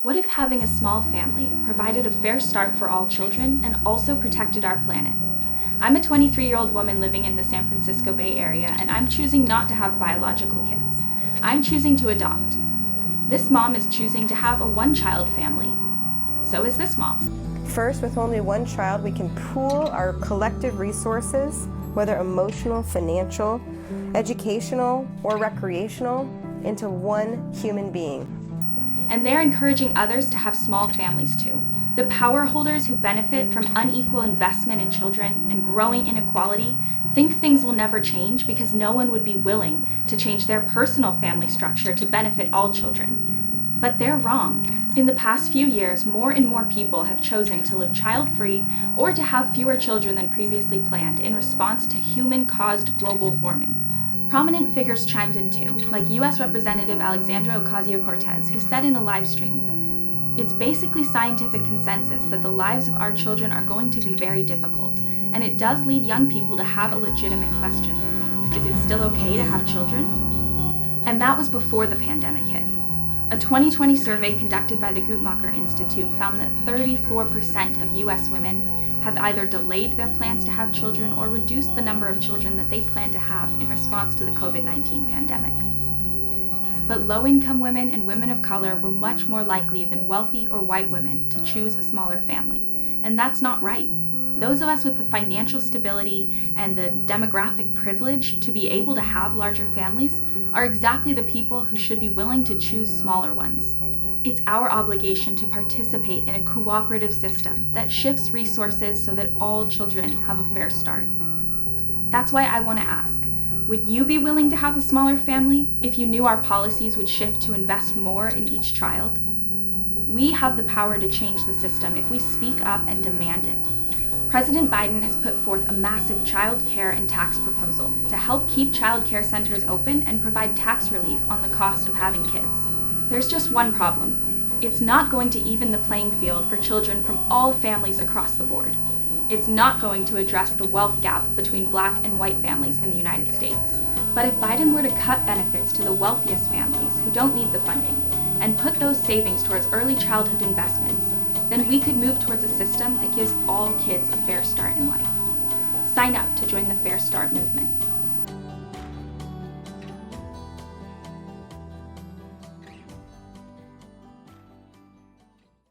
What if having a small family provided a fair start for all children and also protected our planet? I'm a 23-year-old woman living in the San Francisco Bay Area, and I'm choosing not to have biological kids. I'm choosing to adopt. This mom is choosing to have a one-child family. So is this mom. First, with only one child, we can pool our collective resources, whether emotional, financial, educational, or recreational, into one human being. And they're encouraging others to have small families too. The power holders who benefit from unequal investment in children and growing inequality think things will never change because no one would be willing to change their personal family structure to benefit all children. But they're wrong. In the past few years, more and more people have chosen to live child-free or to have fewer children than previously planned in response to human-caused global warming. Prominent figures chimed in too, like U.S. Representative Alexandra Ocasio-Cortez, who said in a live stream, "It's basically scientific consensus that the lives of our children are going to be very difficult, and it does lead young people to have a legitimate question. Is it still okay to have children?" And that was before the pandemic hit. A 2020 survey conducted by the Guttmacher Institute found that 34% of U.S. women have either delayed their plans to have children or reduced the number of children that they plan to have in response to the COVID-19 pandemic. But low-income women and women of color were much more likely than wealthy or white women to choose a smaller family, and that's not right. Those of us with the financial stability and the demographic privilege to be able to have larger families are exactly the people who should be willing to choose smaller ones. It's our obligation to participate in a cooperative system that shifts resources so that all children have a fair start. That's why I want to ask, would you be willing to have a smaller family if you knew our policies would shift to invest more in each child? We have the power to change the system if we speak up and demand it. President Biden has put forth a massive child care and tax proposal to help keep child care centers open and provide tax relief on the cost of having kids. There's just one problem. It's not going to even the playing field for children from all families across the board. It's not going to address the wealth gap between Black and white families in the United States. But if Biden were to cut benefits to the wealthiest families who don't need the funding and put those savings towards early childhood investments, then we could move towards a system that gives all kids a fair start in life. Sign up to join the Fair Start movement.